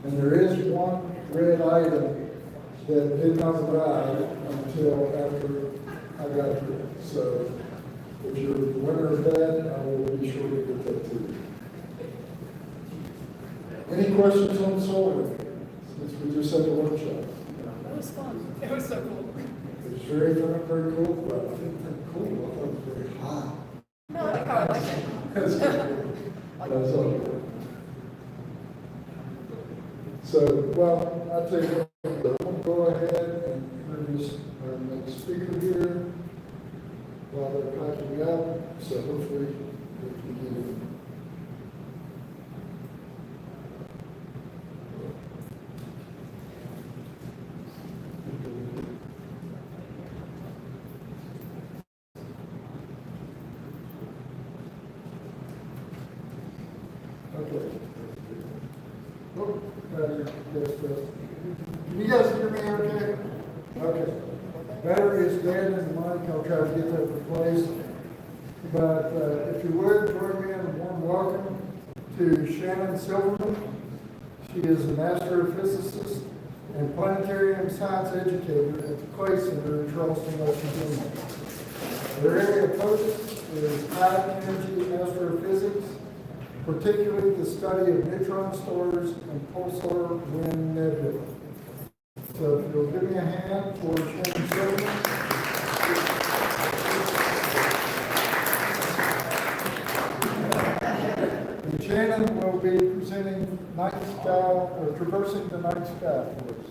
And there is one red item that did not arrive until after I got here. So if you're the winner of that, I will be sure to get that to you. Any questions on solar? Since we just had the workshop. That was fun. It was so cool. It was very fun, very cool. Well, I didn't think cool, I thought it was very hot. No, I think I like it. That's good. That's all good. So, well, I'll tell you what, we'll go ahead and introduce our next speaker here while they're packing up. So hopefully we can get him. Okay. Oh, can you guys hear me okay? Okay. Battery is dead in the mic. I'll try to get that replaced. But if you would, join me in a warm welcome to Shannon Silverman. She is an astrophysicist and planetarium science educator at the Clay Center in Charleston, West Virginia. Her area of focus is high energy astrophysics, particularly the study of neutron stars and pulsar wind nebulae. So if you'll give me a hand for Shannon Silverman. And Shannon will be presenting night sky, or traversing the night sky for us.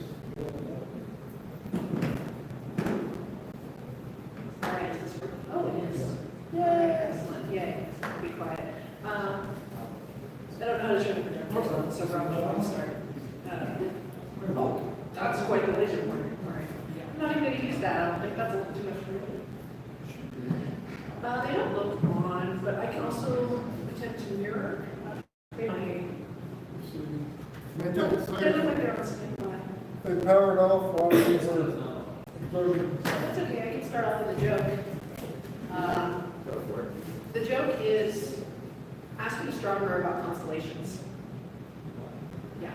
All right, is this, oh, it is. Yay, excellent, yay, be quiet. I don't know how to show the projector, so probably I'll start. Oh, that's quite the laser pointer. All right. I'm not even going to use that. I don't think that's a little too much for me. They don't look on, but I can also attempt to mirror. They look like they're on standby. They powered off while these are loading. That's okay, I can start off with a joke. Go for it. The joke is ask an astronomer about constellations. Yeah.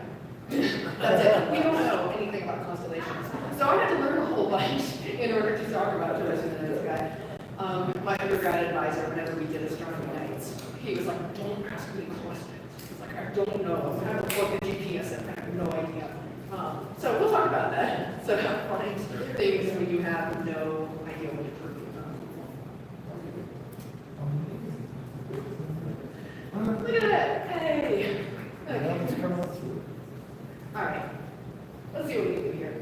That's it. We don't know anything about constellations. So I had to learn a whole bunch in order to talk about traversing the night sky. My undergrad advisor, whenever we did astronomy nights, he was like, don't ask me questions. He's like, I don't know. I haven't looked at GPS and I have no idea. So we'll talk about that. So find things when you have no idea what to prove. Look at that. Hey. Okay. All right. Let's see what we can do here.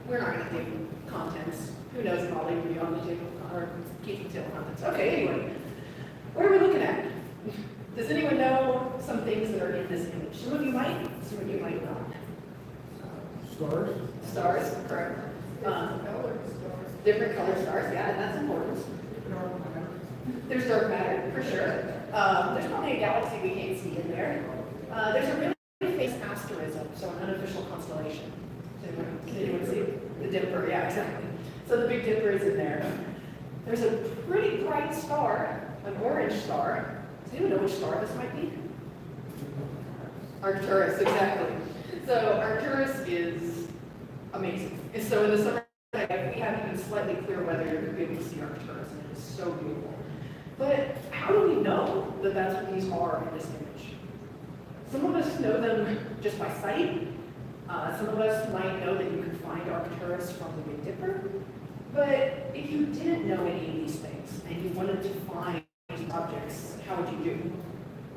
We're not going to do contents. Who knows if I'll even be on the table or keep the table contents. Okay, anyway. What are we looking at? Does anyone know some things that are in this image? Some of you might, some of you might not. Stars? Stars, correct. Different color stars, yeah, and that's important. There's dark matter, for sure. There's probably a galaxy we can't see in there. There's a really famous asterism, so an unofficial constellation. Can anyone see? The Dipper, yeah, exactly. So the Big Dipper is in there. There's a pretty bright star, an orange star. Does anyone know which star this might be? Arcturus, exactly. So Arcturus is amazing. And so in the summer, we have even slightly clear weather, you're going to be able to see Arcturus, and it is so beautiful. But how do we know that that's what these are in this image? Some of us know them just by sight. Some of us might know that you can find Arcturus from the Big Dipper. But if you didn't know any of these things and you wanted to find objects, how would you do?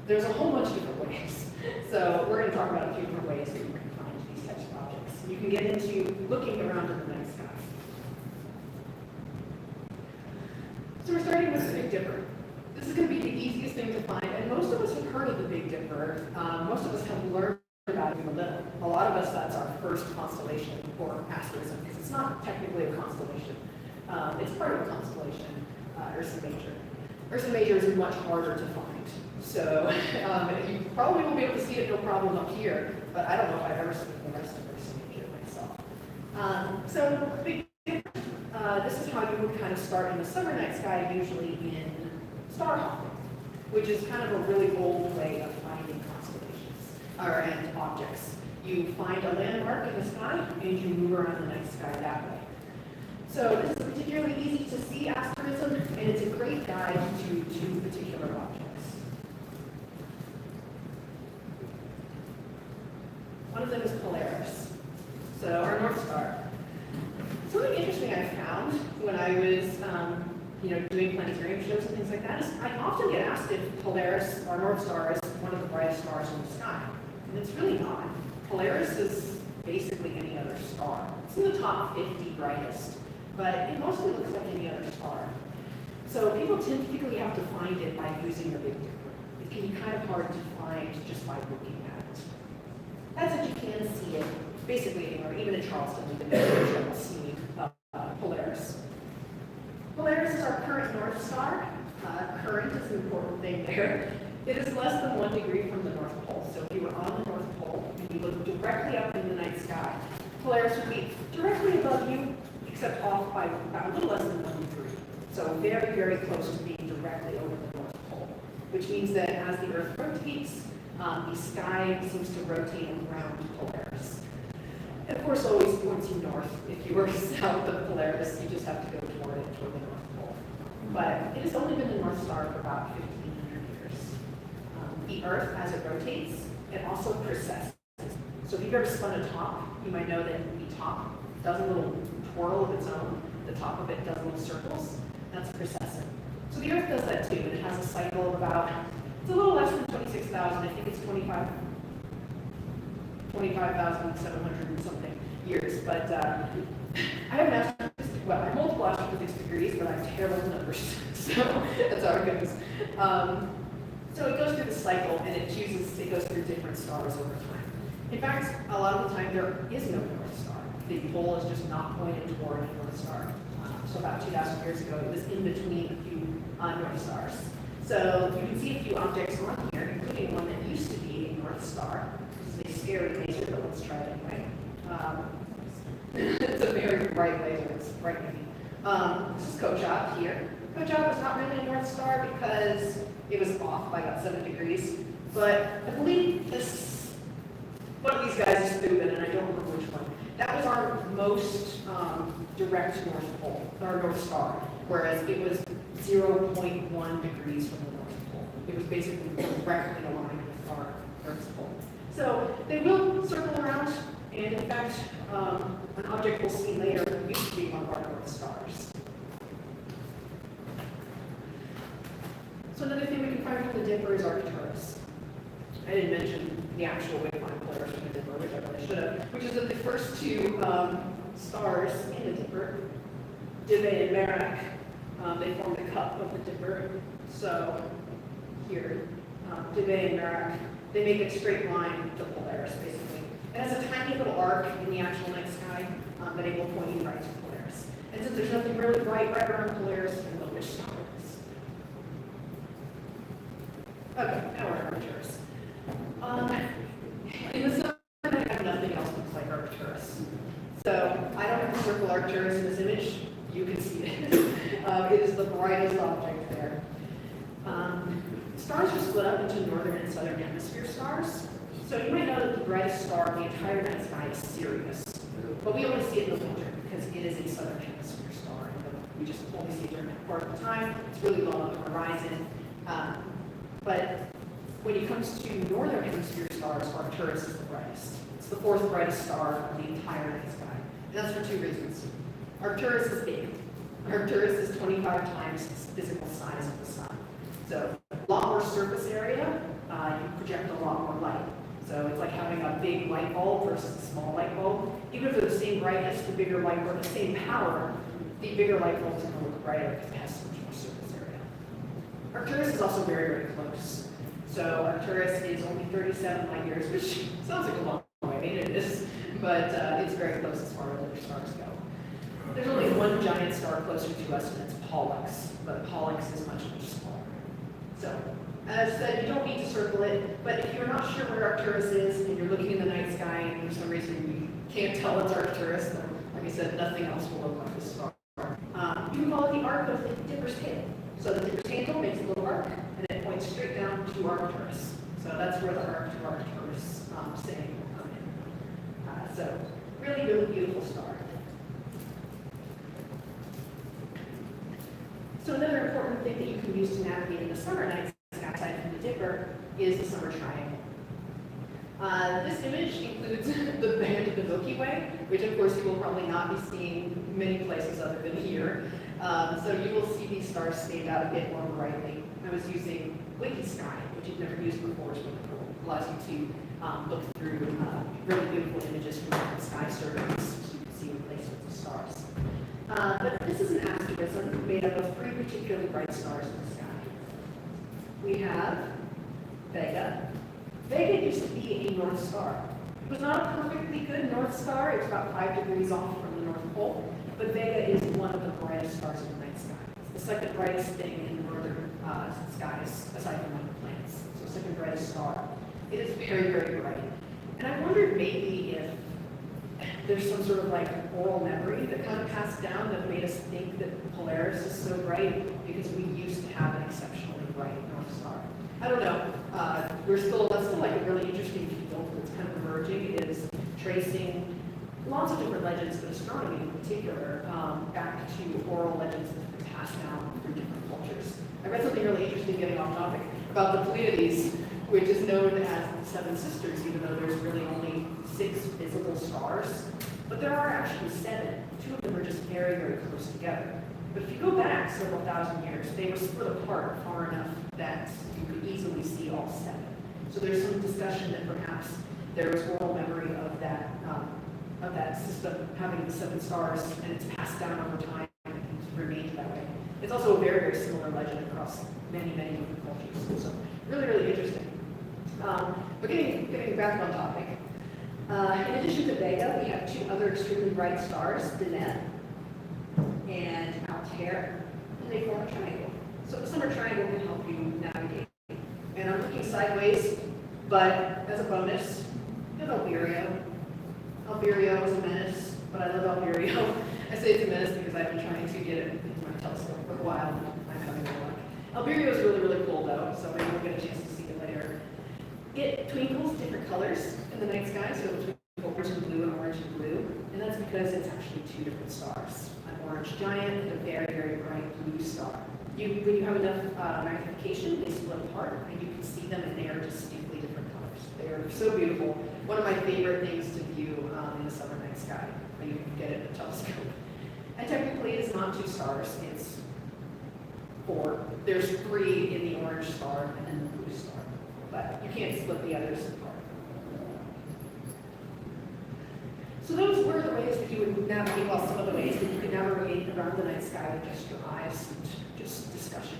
There's a whole bunch of different ways. So we're going to talk about a few different ways that you can find these types of objects. You can get into looking around in the night sky. So we're starting with the Big Dipper. This is going to be the easiest thing to find, and most of us have heard of the Big Dipper. Most of us have learned about it from a little. A lot of us, that's our first constellation or asterism, because it's not technically a constellation. It's part of a constellation, Ursa Major. Ursa Major is much harder to find. So you probably won't be able to see it no problem up here, but I don't know if I've ever seen the rest of Ursa Major myself. So Big Dipper, this is how you would kind of start in the summer night sky, usually in star hopping, which is kind of a really old way amazing constellations, and objects. You find a landmark in the sky, and you move around the night sky that way. So this is a particularly easy to see asterism, and it's a great guide to two particular objects. One of them is Polaris, so our North Star. Something interesting I found when I was doing planetarium shows and things like that is I often get asked if Polaris, our North Star, is one of the brightest stars in the sky. And it's really not. Polaris is basically any other star. It's in the top 50 brightest, but it mostly looks like any other star. So people typically have to find it by using the Big Dipper. It can be kind of hard to find just by looking at it. That's if you can see it basically anywhere, even in Charleston, you can see Polaris. Polaris is our current North Star. Current is an important thing there. It is less than 1 degree from the North Pole. So if you were on the North Pole and you look directly up in the night sky, Polaris would be directly above you, except off by about a little less than 1 degree. So very, very close to being directly over the North Pole, which means that as the Earth rotates, the sky seems to rotate around Polaris. And of course, always points you north. If you were south of Polaris, you just have to go toward the North Pole. But it has only been the North Star for about 1,500 years. The Earth, as it rotates, it also precesses. So if you've ever spun a top, you might know that the top does a little twirl of its own. The top of it does little circles. That's precessing. So the Earth does that too, and it has a cycle of about, it's a little less than 26,000. I think it's 25,700 and something years. But I have I have multiple astrophysics degrees, but I have terrible numbers. So that's how it goes. So it goes through the cycle, and it goes through different stars over time. In fact, a lot of the time there is no North Star. The pole is just not pointed toward a North Star. So about 2,000 years ago, it was in between a few North Stars. So you can see a few objects on here, including one that used to be a North Star. This is a scary laser, but let's try it anyway. It's a very bright laser. It's frightening. This is Kochab here. Kochab is not really a North Star because it was off by about 7 degrees. But I believe one of these guys is stupid, and I don't remember which one. That was our most direct North Pole, our North Star, whereas it was 0.1 degrees from the North Pole. It was basically directly aligned with our Earth's pole. So they will circle around, and in fact, an object we'll see later used to be one of our North Stars. So another thing we can find from the Dipper is Arcturus. I didn't mention the actual way to find Polaris from the Dipper, which I probably should have, which is that the first two stars in the Dipper, Dibé and Merak, they form the cup of the Dipper. So here, Dibé and Merak, they make a straight line to Polaris, basically. It has a tiny little arc in the actual night sky that it will point you right to Polaris. And since there's nothing really bright right around Polaris, you know which star it is. Okay, now we're at Arcturus. In the summer, I have nothing else that looks like Arcturus. So I don't have to circle Arcturus in this image. You can see it. It is the brightest object there. Stars are split up into northern and southern hemisphere stars. So you might know that the brightest star in the entire night sky is Sirius. But we only see it in the winter because it is a southern hemisphere star. We just only see it during that part of the time. It's really low on the horizon. But when it comes to northern hemisphere stars, Arcturus is the brightest. It's the fourth brightest star in the entire night sky. And that's for two reasons. Arcturus is big. Arcturus is 25 times its physical size of the sun. So a lot more surface area, you project a lot more light. So it's like having a big light bulb versus a small light bulb. Even if they're the same brightness, the bigger light bulb, the same power, the bigger light bulb is going to look brighter because it has so much more surface area. Arcturus is also very, very close. So Arcturus is only 37 light years, which sounds like a long way. I mean, it is, but it's very close as far as other stars go. There's only one giant star closer to us, and it's Pollux, but Pollux is much, much smaller. So, as I said, you don't need to circle it, but if you're not sure where Arcturus is, and you're looking in the night sky, and for some reason you can't tell it's Arcturus, then, like I said, nothing else will look like this star. You can call it the arc of the Dipper's tail. So the Dipper's tail makes a little arc, and it points straight down to Arcturus. So that's where the arc to Arcturus saying will come in. So really, really beautiful star. So another important thing that you can use to navigate in the summer night sky aside from the Dipper is the summer triangle. This image includes the band of the Milky Way, which of course you will probably not be seeing many places other than here. So you will see these stars stand out a bit more brightly. I was using WikiSky, which you've never used before, which allows you to look through really beautiful images from different sky surveys so you can see the placements of stars. But this is an asterism made up of 3 particularly bright stars in the sky. We have Vega. Vega used to be a North Star. It was not a perfectly good North Star. It's about 5 degrees off from the North Pole. But Vega is one of the brightest stars in the night sky. It's the second brightest thing in the northern skies, aside from other planets. So second brightest star. It is very, very bright. And I wondered maybe if there's some sort of like oral memory that kind of passed down that made us think that Polaris is so bright because we used to have an exceptionally bright North Star. I don't know. That's still like a really interesting field that's kind of emerging, is tracing lots of different legends, but astronomy in particular, back to oral legends that have been passed down through different cultures. I read something really interesting, getting off topic, about the Pleiades, which is known as the Seven Sisters, even though there's really only 6 visible stars. But there are actually 7. 2 of them are just very, very close together. But if you go back several thousand years, they were split apart far enough that you could easily see all 7. So there's some discussion that perhaps there was oral memory of that system having the 7 stars, and it's passed down over time and it's remained that way. It's also a very, very similar legend across many, many different cultures. So really, really interesting. But getting back on topic, in addition to Vega, we have 2 other extremely bright stars, Deneb and Altair, and they form a triangle. So the summer triangle can help you navigate. And I'm looking sideways, but as a bonus, you have Alberio. Alberio is a menace, but I love Alberio. I say it's a menace because I've been trying to get it into my telescope for a while, and I'm having no luck. Alberio is really, really cool though, so maybe we'll get a chance to see it later. It twinkles different colors in the night sky, so it'll twinkle orange and blue and orange and blue, and that's because it's actually 2 different stars. An orange giant and a very, very bright blue star. When you have enough magnification, they split apart, and you can see them, and they are distinctly different colors. They are so beautiful. One of my favorite things to view in the summer night sky, when you can get it in a telescope. And technically, it's not 2 stars, it's 4. There's 3 in the orange star and then the blue star. But you can't split the others apart. So those were the ways that you would navigate, well, some of the ways that you could navigate around the night sky with just your eyes and just discussion.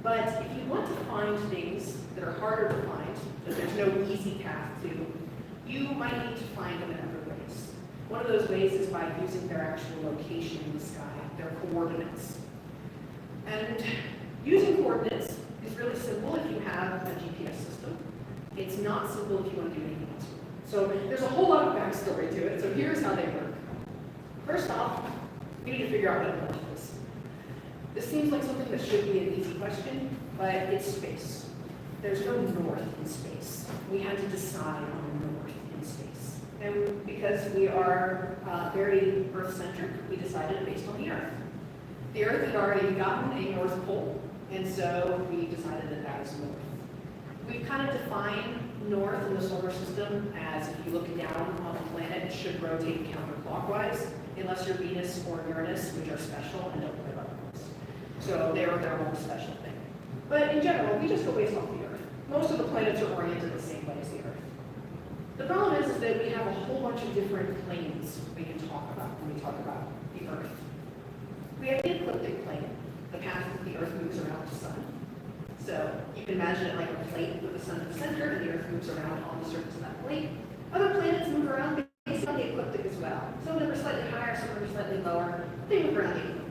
But if you want to find things that are harder to find, that there's no easy path to, you might need to find them in other ways. One of those ways is by using their actual location in the sky, their coordinates. And using coordinates is really simple if you have a GPS system. It's not simple if you want to do anything else. So there's a whole lot of backstory to it, so here's how they work. First off, we need to figure out what north is. This seems like something that should be an easy question, but it's space. There's no north in space. We had to decide on north in space. And because we are very Earth-centric, we decided based on the Earth. The Earth had already gotten a North Pole, and so we decided that that is north. We've kind of defined north in the solar system as if you look down on the planet, it should rotate counterclockwise, unless you're Venus or Uranus, which are special and don't live otherwise. So they're their own special thing. But in general, we just go based off the Earth. Most of the planets are oriented the same way as the Earth. The problem is that we have a whole bunch of different planes we can talk about when we talk about the Earth. We have the ecliptic plane, the path that the Earth moves around the sun. So you can imagine it like a plate with the sun at the center, and the Earth moves around on the surface of that plate. Other planets move around based on the ecliptic as well. Some of them are slightly higher, some of them are slightly lower. They move around the ecliptic.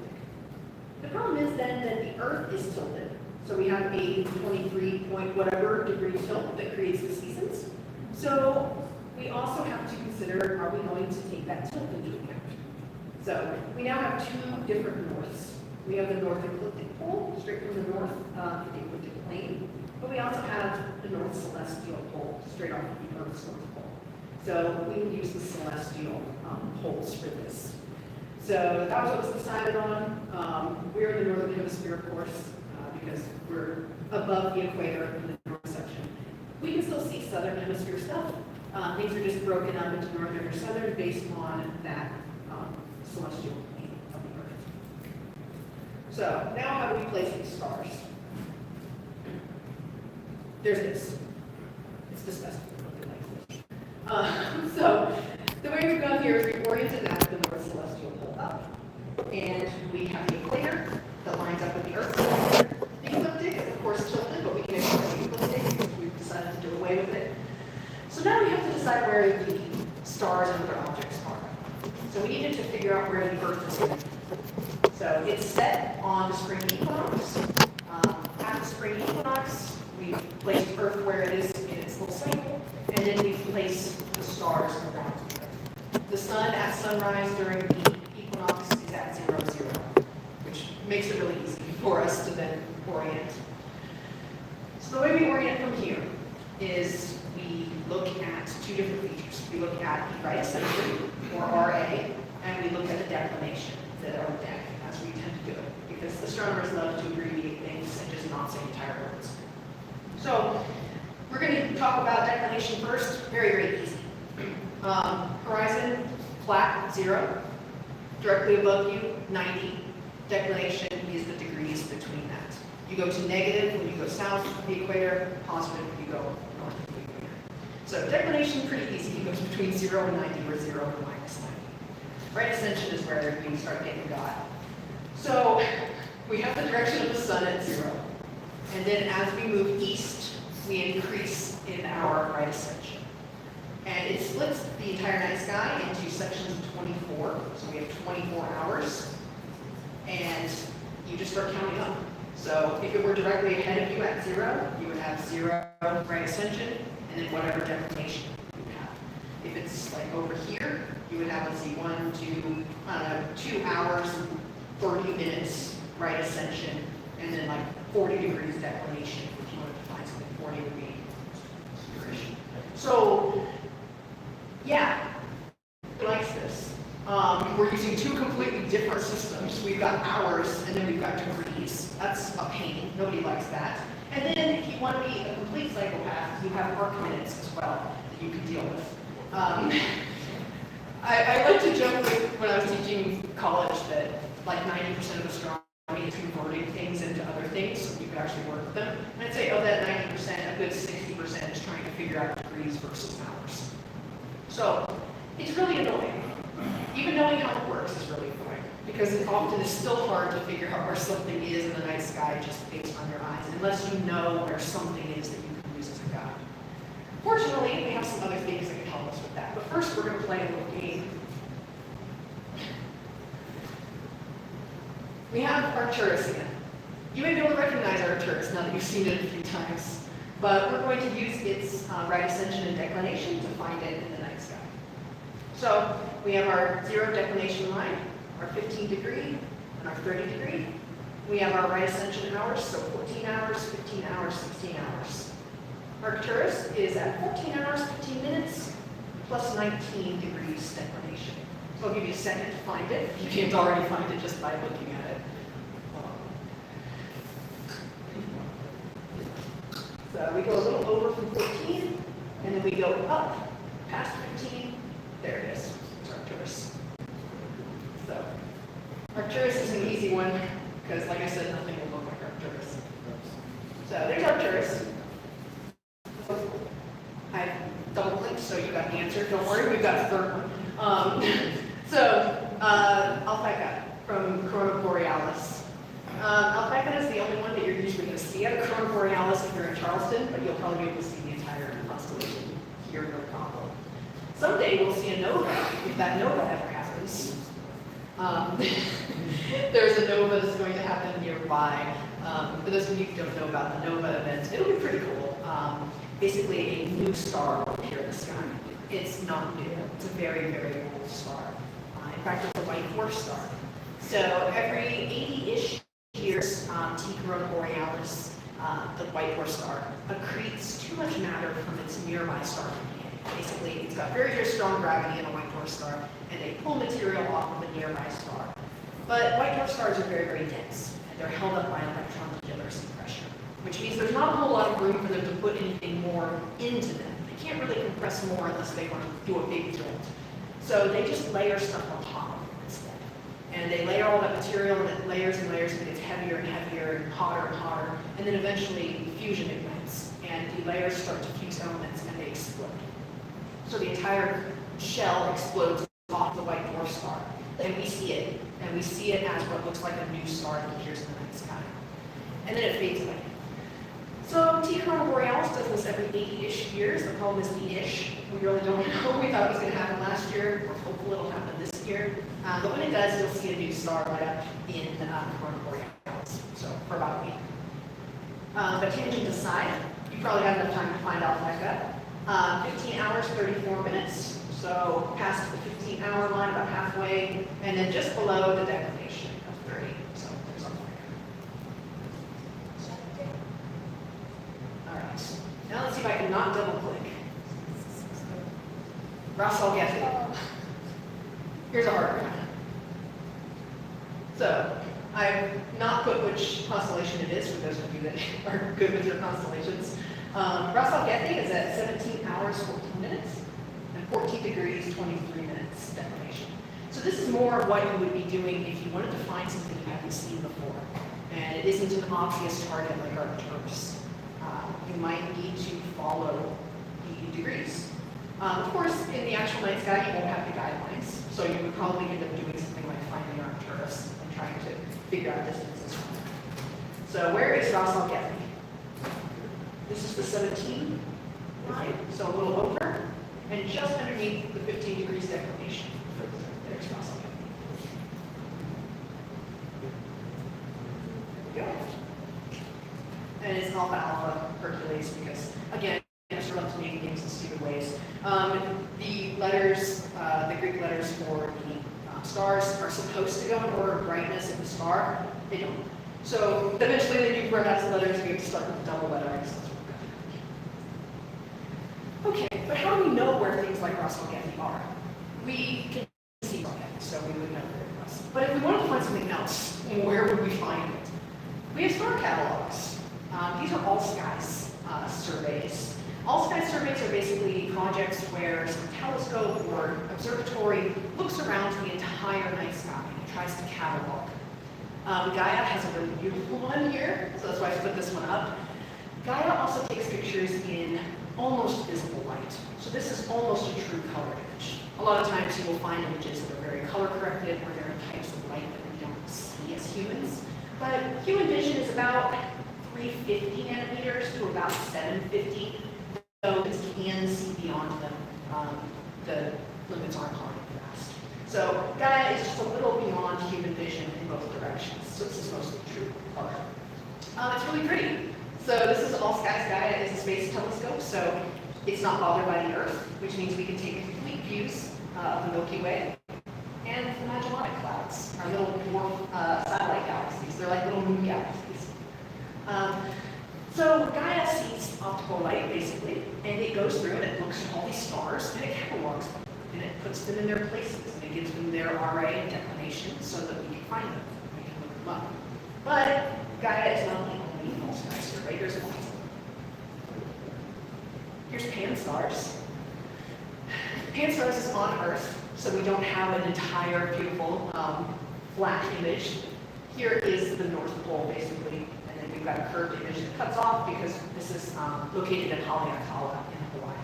The problem is then that the Earth is tilted. So we have a 23 point whatever degree tilt that creates the seasons. So we also have to consider, are we going to take that tilt into account? So we now have 2 different norths. We have the north ecliptic pole, straight from the north, the ecliptic plane, but we also have the North Celestial Pole, straight off of the Earth's North Pole. So we can use the celestial poles for this. So that was what was decided on. We're in the Northern Hemisphere, of course, because we're above the equator in the north section. We can still see Southern Hemisphere stuff. Things are just broken up into Northern or Southern based on that celestial plane of the Earth. So now how do we place these stars? There's this. It's disgusting. So the way we've gone here is we've oriented that the North Celestial Pole up. And we have the equator that lines up with the Earth. The ecliptic is of course tilted, but we can ignore the ecliptic because we've decided to do away with it. So now we have to decide where the stars and other objects are. So we needed to figure out where the Earth is going. So it's set on the spring equinox. At the spring equinox, we place Earth where it is in its little cycle, and then we place the stars around it. The sun at sunrise during the equinox is at 0, 0, which makes it really easy for us to then orient. So the way we orient from here is we look at two different features. We look at the right ascension, or RA, and we look at the declination, the deck, as we tend to do it, because astronomers love to abbreviate things and just not say entire words. So we're going to talk about declination first. Very, very easy. Horizon, flat, 0. Directly above you, 90. Declination is the degrees between that. You go to negative when you go south of the equator, positive when you go north of the equator. So declination, pretty easy. It goes between 0 and 90, or 0 and minus 90. Right ascension is where you start getting got. So we have the direction of the sun at 0. And then as we move east, we increase in our right ascension. And it splits the entire night sky into sections of 24. So we have 24 hours. And you just start counting up. So if it were directly ahead of you at 0, you would have 0 right ascension, and then whatever declination you would have. If it's like over here, you would have, let's see, 2 hours, 30 minutes right ascension, and then like 40 degrees declination, if you want to find something 40 degree. So, yeah, who likes this? We're using two completely different systems. We've got hours, and then we've got degrees. That's a pain. Nobody likes that. And then if you want to be a complete psychopath, you have arc minutes as well that you can deal with. I like to joke with, when I was teaching college, that like 90% of astronomy is converting things into other things so you can actually work with them. And I'd say of that 90%, a good 60% is trying to figure out degrees versus hours. So it's really annoying. Even knowing how it works is really annoying, because it often is still hard to figure out where something is in the night sky just based on your eyes, unless you know where something is that you can use as a guide. Fortunately, we have some other things that can help us with that. But first, we're going to play a little game. We have Arcturus again. You may be able to recognize Arcturus now that you've seen it a few times, but we're going to use its right ascension and declination to find it in the night sky. So we have our 0 declination line, our 15 degree, and our 30 degree. We have our right ascension hours, so 14 hours, 15 hours, 16 hours. Arcturus is at 14 hours, 15 minutes, plus 19 degrees declination. So I'll give you a second to find it. You can't already find it just by looking at it. So we go a little over from 14, and then we go up past 15. There it is. It's Arcturus. So Arcturus is an easy one because, like I said, nothing will look like Arcturus. So there's Arcturus. I double-clicked, so you got the answer. Don't worry, we've got a third one. Alpaca from Corona Borealis. Alpaca is the only one that you're usually going to see at a Corona Borealis if you're in Charleston, but you'll probably be able to see the entire constellation here, no problem. Someday we'll see a nova, if that nova ever happens. There's a nova that's going to happen nearby. For those of you who don't know about the nova event, it'll be pretty cool. Basically, a new star will appear in the sky. It's not new. It's a very, very old star. In fact, it's a white dwarf star. So every 80-ish years, T. Corona Borealis the white dwarf star, accretes too much matter from its nearby star companion. Basically, it's got very, very strong gravity in a white dwarf star, and they pull material off of a nearby star. But white dwarf stars are very, very dense, and they're held up by electron-degeneracy pressure, which means there's not a whole lot of room for them to put anything more into them. They can't really compress more unless they want to do a big jolt. So they just layer stuff on top of it instead. And they layer all that material, and it layers and layers, and it gets heavier and heavier, and hotter, and then eventually fusion ignites, and the layers start to fuse elements, and they explode. So the entire shell explodes off the white dwarf star, and we see it. And we see it as what looks like a new star that appears in the night sky. And then it fades away. So T Corona Borealis does this every 80-ish years. The problem is the ish. We really don't know. We thought it was going to happen last year. We're hopeful it'll happen this year. But when it does, you'll see a new star light up in Corona Borealis. So for about a week. But tangent aside, you probably have enough time to find out Mecca. 15 hours, 34 minutes. So past the 15-hour line, about halfway, and then just below the declination of 30. So there's a point. All right. Now let's see if I can not double click. Russell gets it. Here's a hard one. So I've not put which constellation it is for those of you that are good with your constellations. Russell Getty is at 17 hours, 14 minutes. 14 degrees, 23 minutes declination. So this is more of what you would be doing if you wanted to find something you haven't seen before. And it isn't an obvious target like Arcturus. You might need to follow the degrees. Of course, in the actual night sky, you won't have the guidelines. So you would probably end up doing something like finding Arcturus and trying to figure out distances from it. So where is Russell Getty? This is the 17 line, so a little over. And just underneath the 15 degrees declination for there's Russell. There we go. And it's Alpha Alpha Hercules because, again, astronauts to making things in stupid ways. The letters, the Greek letters for the stars are supposed to go in order of brightness of the star. They don't. So eventually they do run out of letters, and you have to start with a double letter. Okay, but how do we know where things like Russell Getty are? We can see Russell Getty, so we would know where it was. But if we wanted to find something else, where would we find it? We have star catalogs. These are all-skies surveys. All-skies surveys are basically projects where some telescope or observatory looks around the entire night sky and tries to catalog. Gaia has a really beautiful one here, so that's why I put this one up. Gaia also takes pictures in almost visible light. So this is almost a true color image. A lot of times you will find images that are very color corrected where there are types of light that we don't see as humans. But human vision is about 350 nanometers to about 750. So this can see beyond them. The limits aren't hard and fast. So Gaia is just a little beyond human vision in both directions. So this is mostly true color. It's really pretty. So this is All Skies Gaia is a space telescope, so it's not bothered by the Earth, which means we can take complete views of the Milky Way and the Magellanic Clouds, our little dwarf satellite galaxies. They're like little moon galaxies. So Gaia sees optical light, basically, and it goes through and it looks at all these stars, and it catalogs them, and it puts them in their places, and it gives them their RA and declination so that we can find them, we can look them up. But Gaia is not the only all-sky survey. There's lots of them. Here's Pan-STARRS. Pan-STARRS is on Earth, so we don't have an entire beautiful flat image. Here is the North Pole, basically, and then we've got a curved image that cuts off because this is located in Haleakala in Hawaii.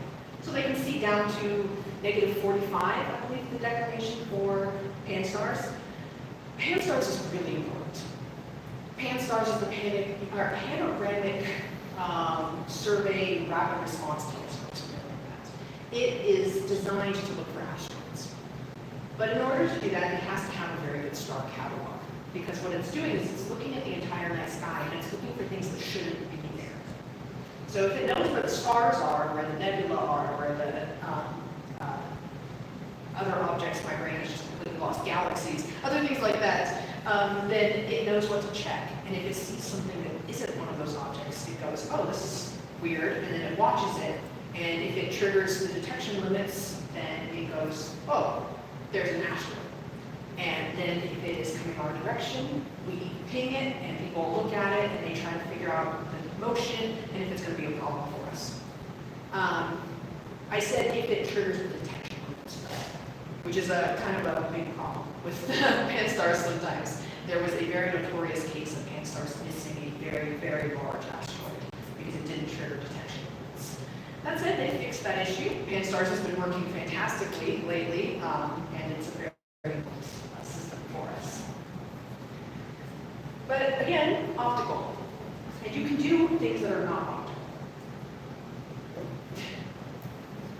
So they can see down to -45, I believe, the declination for Pan-STARRS. Pan-STARRS is really important. Pan-STARRS is the panoramic survey rapid response telescope, something like that. It is designed to look for asteroids. But in order to do that, it has to have a very good star catalog. Because what it's doing is it's looking at the entire night sky and it's looking for things that shouldn't be there. So if it knows where the stars are, where the nebula are, where the other objects, my brain is just completely lost, galaxies, other things like that, then it knows what to check. And if it sees something that isn't one of those objects, it goes, oh, this is weird, and then it watches it. And if it triggers the detection limits, then it goes, oh, there's an asteroid. And then if it is coming our direction, we ping it, and people look at it, and they try to figure out the motion, and if it's going to be a problem for us. I said if it triggers the detection limits, which is a kind of a big problem with pan-stars sometimes. There was a very notorious case of pan-stars missing a very, very large asteroid because it didn't trigger detection limits. That said, they fixed that issue. Pan-stars has been working fantastically lately, and it's a very important system for us. But again, optical. And you can do things that are not optical.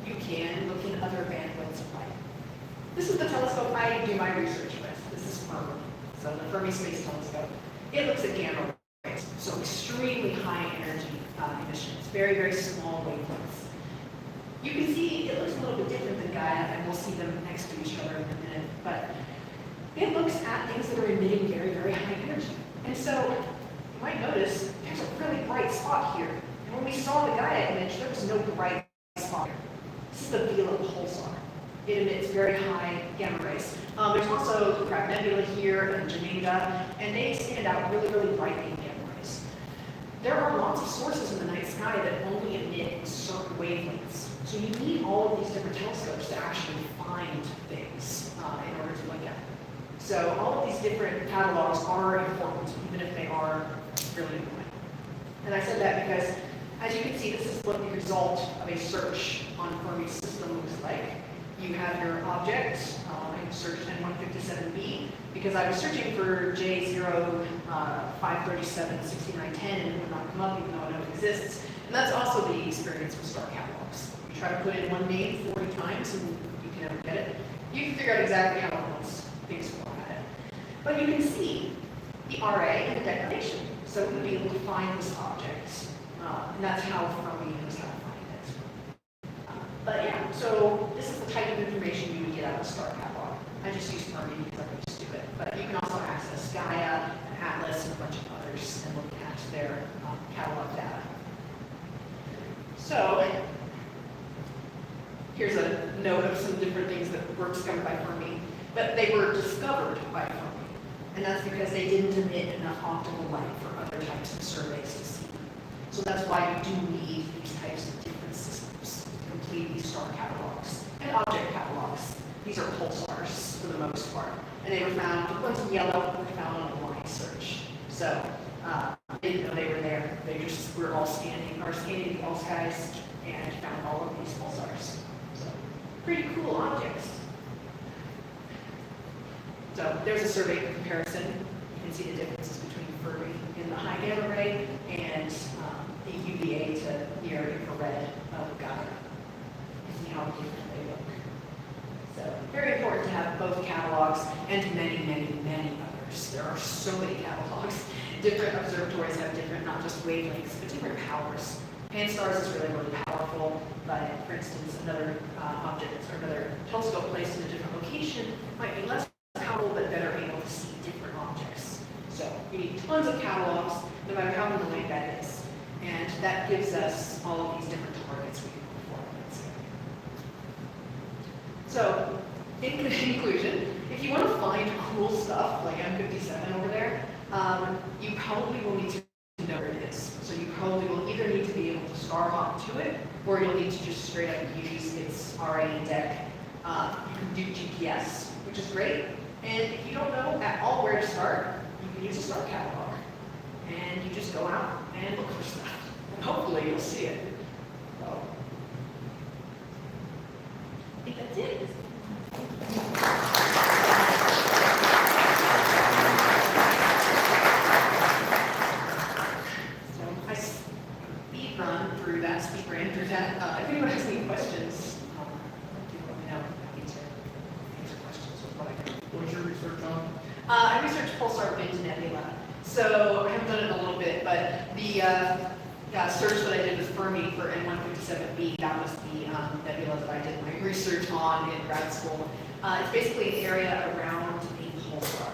You can look in other bandwidths of light. This is the telescope I do my research with. This is Fermi. So the Fermi Space Telescope. It looks at gamma rays, so extremely high energy emissions, very, very small wavelengths. You can see it looks a little bit different than Gaia, and we'll see them next to each other in a minute, but it looks at things that are emitting very, very high energy. And so you might notice there's a really bright spot here. And when we saw the Gaia image, there was no bright spot here. This is the Vela pulsar. It emits very high gamma rays. There's also the Crab Nebula here and Janinga, and they stand out really, really brightly in gamma rays. There are lots of sources in the night sky that only emit certain wavelengths. So you need all of these different telescopes to actually find things in order to look at them. So all of these different catalogs are important, even if they are really annoying. And I said that because, as you can see, this is what the result of a search on Fermi's system looks like. You have your object. I searched N157b because I was searching for J0 537 6910 and it would not come up even though I know it exists. And that's also the experience with star catalogs. You try to put in one name 40 times and you can never get it. You can figure out exactly how it wants things formatted. But you can see the RA and the declination. So we would be able to find this object. And that's how Fermi knows how to find it. But yeah, so this is the type of information you would get out of the star catalog. I just use Fermi because I can just do it. But you can also access Gaia, and Atlas, and a bunch of others and look at their catalog data. So here's a note of some different things that were discovered by Fermi. But they were discovered by Fermi. And that's because they didn't emit enough optical light for other types of surveys to see them. So that's why you do need these types of different systems to complete these star catalogs and object catalogs. These are pulsars for the most part. And they were found, the ones in yellow were found on a line search. So they didn't know they were there. They just were all scanning the all skies and found all of these pulsars. So pretty cool objects. So there's a survey comparison. You can see the differences between Fermi in the high gamma ray and the UVA to near infrared of Gaia. And see how different they look. So very important to have both catalogs and many, many, many others. There are so many catalogs. Different observatories have different, not just wavelengths, but different powers. Pan-STARRS is really, really powerful, but for instance, another object or another telescope placed in a different location might be less powerful, but better able to see different objects. So we need tons of catalogs, no matter how annoying that is. And that gives us all of these different targets we can look for. So, in conclusion, if you want to find cool stuff like M57 over there, you probably will need to know where it is. So you probably will either need to be able to star hop to it, or you'll need to just straight up use its RA deck. You can do GPS, which is great. And if you don't know at all where to start, you can use a star catalog. And you just go out and look for stuff. And hopefully you'll see it. So, I think that's it. So I speed ran through that. If anyone has any questions, let me know. I'm happy to answer questions with what I can. What's your research on? I researched pulsar wind nebula. So I haven't done it in a little bit, but the search that I did with Fermi for N157b, that was the nebula that I did my research on in grad school. It's basically an area around a pulsar.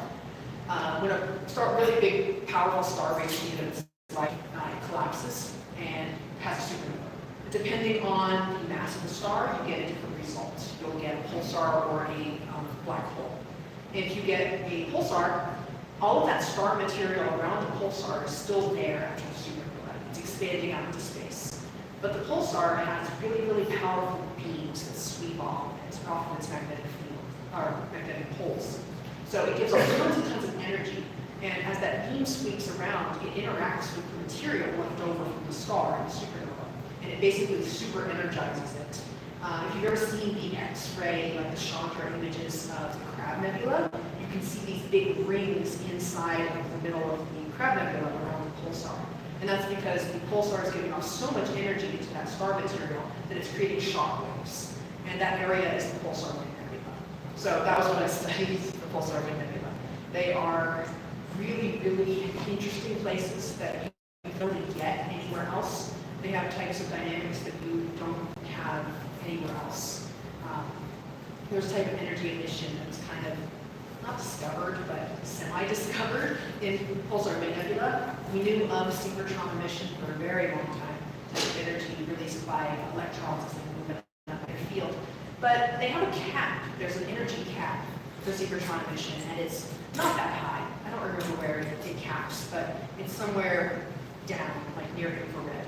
When a really big, powerful star reaches the end of its life, it collapses and has a supernova. Depending on the mass of the star, you get a different result. You'll get a pulsar or a black hole. If you get a pulsar, all of that star material around the pulsar is still there after the supernova. It's expanding out into space. But the pulsar has really, really powerful beams that sweep off its magnetic field, or magnetic poles. So it gives off tons and tons of energy. And as that beam sweeps around, it interacts with the material left over from the star in the supernova. And it basically super energizes it. If you've ever seen the X-ray, like the Chandra images of the Crab Nebula, you can see these big rings inside of the middle of the Crab Nebula around the pulsar. And that's because the pulsar is giving off so much energy into that star material that it's creating shock waves. And that area is the pulsar ring nebula. So that was what I studied, the pulsar ring nebula. They are really, really interesting places that you don't really get anywhere else. They have types of dynamics that you don't have anywhere else. There's a type of energy emission that's kind of not discovered, but semi-discovered in pulsar ring nebula. We knew of synchrotron emission for a very long time, type of energy released by electrons as they move in a magnetic field. But they have a cap. There's an energy cap for synchrotron emission, and it's not that high. I don't remember where it caps, but it's somewhere down, like near infrared.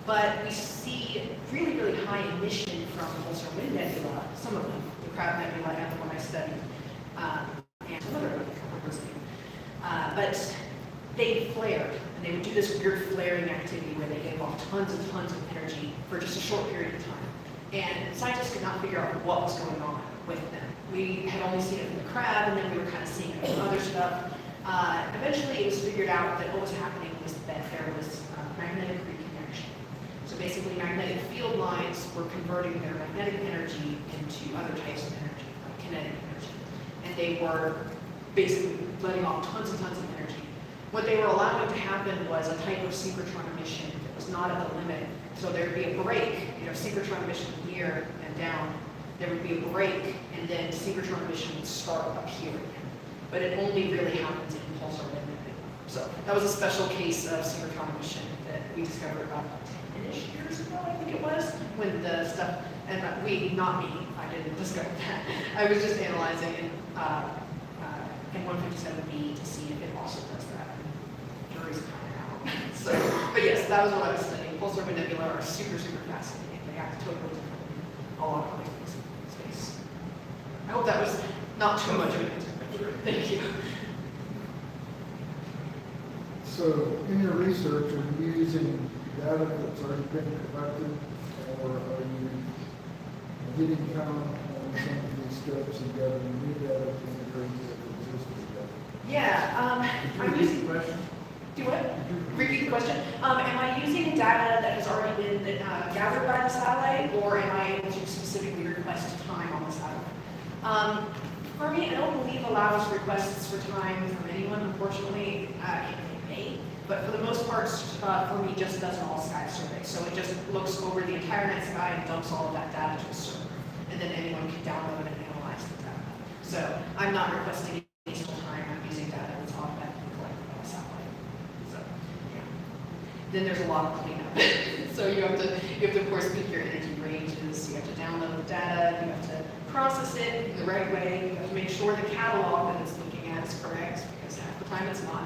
But we see really, really high emission from pulsar ring nebula, some of them, the Crab Nebula and the one I studied, and another one, I can't remember his name. But they flared, and they would do this weird flaring activity where they gave off tons and tons of energy for just a short period of time. And scientists could not figure out what was going on with them. We had only seen it from the crab, and then we were kind of seeing it from other stuff. Eventually, it was figured out that what was happening was that there was magnetic reconnection. So basically, magnetic field lines were converting their magnetic energy into other types of energy, like kinetic energy. And they were basically letting off tons and tons of energy. What they were allowing to happen was a type of synchrotron emission that was not at the limit. So there would be a break, synchrotron emission here and down. There would be a break, and then synchrotron emission would start up here again. But it only really happens in pulsar ring nebula. So that was a special case of synchrotron emission that we discovered about 10-ish years ago, I think it was, when the stuff, and not me, I didn't discover that. I was just analyzing in 157B to see if it also does that. Jury's kind of out. So, but yes, that was what I was studying. Pulsar ring nebula are super, super fascinating. They act totally differently in a lot of places in space. I hope that was not too much of an answer. Thank you. So, in your research, are you using data that's already been collected, or are you getting count on some of these steps and gathering new data to integrate with existing data? Yeah, I'm using. Question? Do what? Repeat the question. Am I using data that has already been gathered by the satellite, or am I able to specifically request time on the satellite? For me, I don't believe allows requests for time from anyone, unfortunately. It may, but for the most part, for me, just does an all-sky survey. So it just looks over the entire night sky and dumps all of that data to a server. And then anyone can download and analyze the data. So I'm not requesting any single time. I'm using data that's automatically collected by the satellite. So, yeah. Then there's a lot of cleanup. So you have to, of course, pick your energy ranges. You have to download the data. You have to process it in the right way. You have to make sure the catalog that it's looking at is correct, because half the time it's not.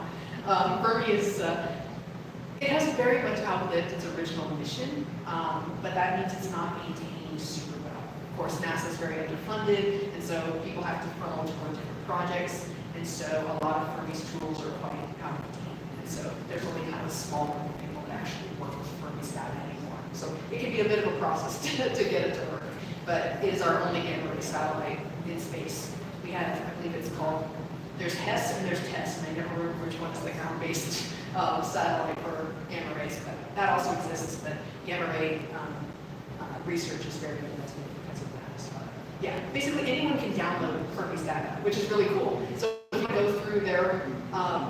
Fermi is, it has very much outlived its original mission, but that means it's not maintained super well. Of course, NASA is very underfunded, and so people have to funnel toward different projects, and so a lot of Fermi's tools are quite out of date. And so there's only kind of a small group of people that actually work with Fermi's data anymore. So it can be a bit of a process to get it to work. But it is our only gamma ray satellite in space. We have, I believe it's called, there's HESS and there's TESS, and I never remember which one is the ground-based satellite for gamma rays, but that also exists. But gamma ray research is very limited because of that. So, yeah, basically anyone can download Fermi's data, which is really cool. So if you go through their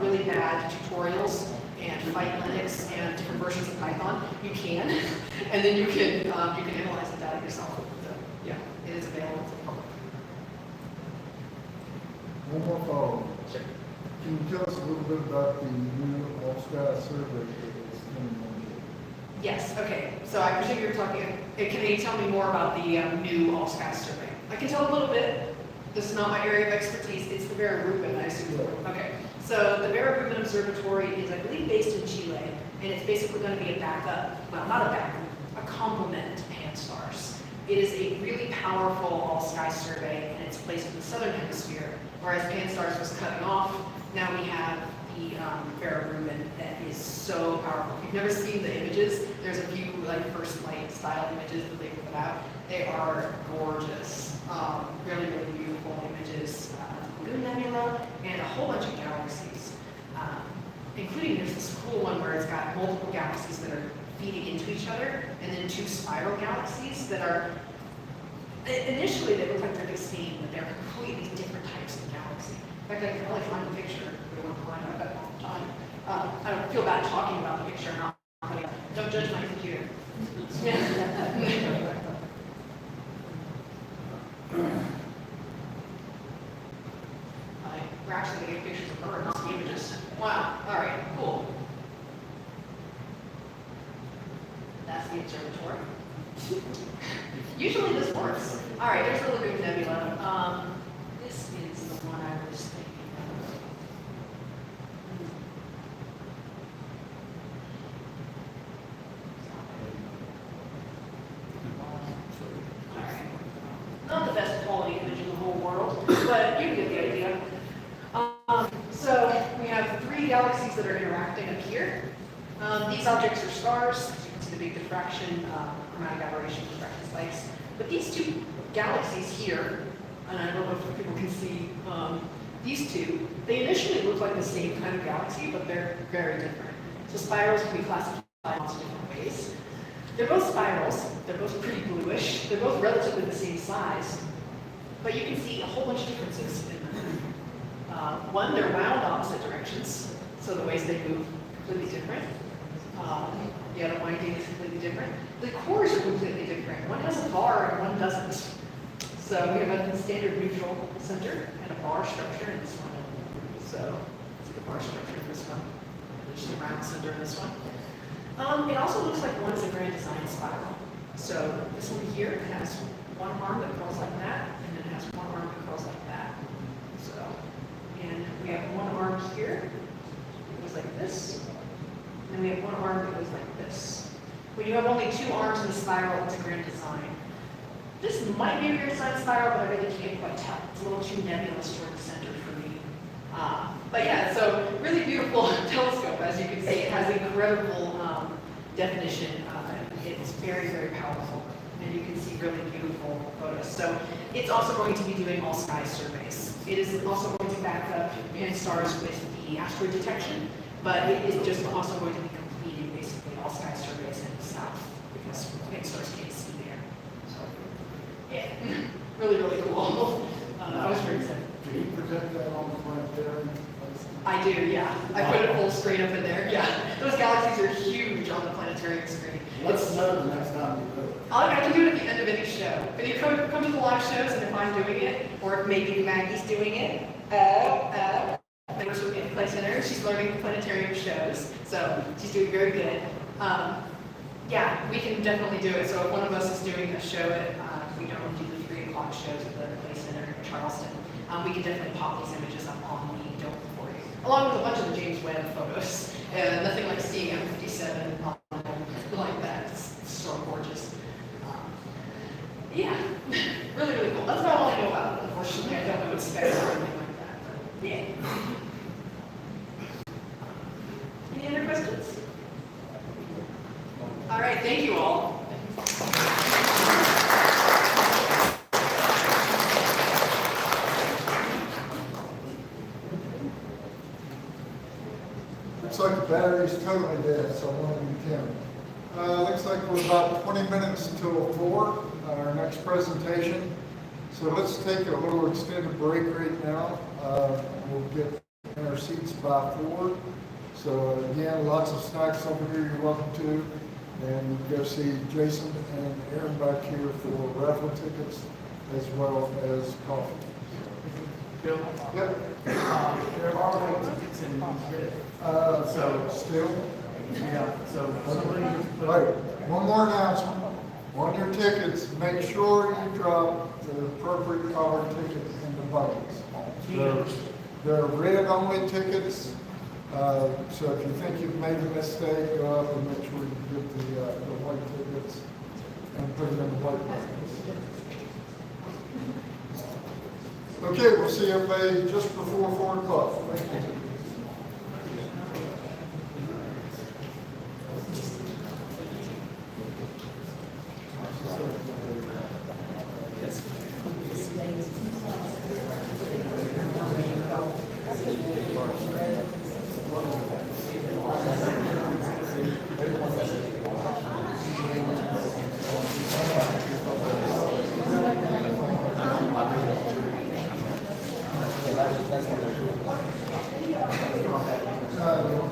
really bad tutorials and fight Linux and different versions of Python, you can, and then you can analyze the data yourself. Yeah, it is available to the public. One more follow-up. Sure. about the new all-sky survey that is coming on? Yes, okay, so I presume you're talking, can you tell me more about the new all-sky survey? I can tell a little bit. This is not my area of expertise. It's the Vera Rubin, I assume. Okay, so the Vera Rubin Observatory is, I believe, based in Chile, and it's basically going to be a backup, well, not a backup, a complement to Pan-STARRS. It is a really powerful all-sky survey, and it's placed in the southern hemisphere, whereas Pan-STARRS was cutting off. Now we have the Vera Rubin that is so powerful. If you've never seen the images, there's a few like first light style images that they put out. They are gorgeous, really, really beautiful images. Blue nebula and a whole bunch of galaxies, including there's this cool one where it's got multiple galaxies that are feeding into each other, and then two spiral galaxies that are, initially they look like they're the same, but they're completely different types of galaxy. In fact, I can only find the picture. I don't find it all the time. I don't feel bad talking about the picture. Not, don't judge my computer. We're actually going to get pictures of her, not the images. Wow. All right. Cool. That's the observatory. Usually this works. All right. There's a Lagoon Nebula. This is the one I was thinking of. All right. Not the best quality image in the whole world, but you get the idea. So we have three galaxies that are interacting up here. These objects are stars. As you can see the big diffraction, chromatic aberration, diffraction spikes. But these two galaxies here, and I don't know if people can see these two, they initially look like the same kind of galaxy, but they're very different. So spirals can be classified in lots of different ways. They're both spirals. They're both pretty bluish. They're both relatively the same size. But you can see a whole bunch of differences in them. One, they're wound opposite directions, so the ways they move completely different. The other winding is completely different. The cores are completely different. One has a bar and one doesn't. So we have a standard neutral center and a bar structure in this one. So see the bar structure in this one. There's a round center in this one. It also looks like one is a grand design spiral. So this one here has one arm that curls like that, and then it has one arm that curls like that. So, and we have one arm here, it goes like this, and we have one arm that goes like this. When you have only two arms in the spiral, it's a grand design. This might be a grand design spiral, but I really can't quite tell. It's a little too nebulous toward the center for me. But yeah, so really beautiful telescope, as you can see. It has incredible definition. It's very, very powerful. And you can see really beautiful photos. So it's also going to be doing all sky surveys. It is also going to back up Pan-STARRS with the asteroid detection, but it is just also going to be completing basically all sky surveys in the south because Pan-STARRS can't see there. So yeah, really, really cool. I was very excited. Do you project that on the planetarium? I do, yeah. I put it full screen up in there. Yeah, those galaxies are huge on the planetarium screen. Let us know the next time you do it. I can do it at the end of any show. If you come to the live shows, and if I'm doing it, or if maybe Maggie's doing it, she works with me at the Play Center. She's learning planetarium shows, so she's doing very good. Yeah, we can definitely do it. So if one of us is doing a show at, we don't do the 3 o'clock shows at the Play Center in Charleston, we can definitely pop these images up on the dome for you, along with a bunch of the James Webb photos. And nothing like seeing M57 on the dome like that. It's so gorgeous. Yeah, really, really cool. That's about all I know about it. Unfortunately, I don't know what specs or anything like that. But yeah. Any other questions? All right, thank you all. Looks like the battery's totally dead, so I want to be counted. Looks like we're about 20 minutes until 4, our next presentation. So let's take a little extended break right now. We'll get in our seats by 4. So again, lots of snacks over here you're welcome to. And you go see Jason and Aaron back here for raffle tickets as well as coffee. Bill, Yep. there are white tickets in red. Still? Yeah, so somebody just put. Wait, one more announcement. On your tickets, make sure you drop the appropriate color ticket in the buckets. They're red-only tickets, so if you think you've made a mistake, go up and make sure you get the white tickets and put them in the white buckets. Okay, we'll see everybody just before 4 o'clock. Thank you.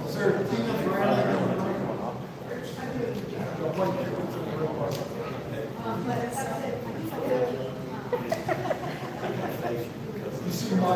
Sir, Tina Brandon. The white tickets in the red bucket. You see my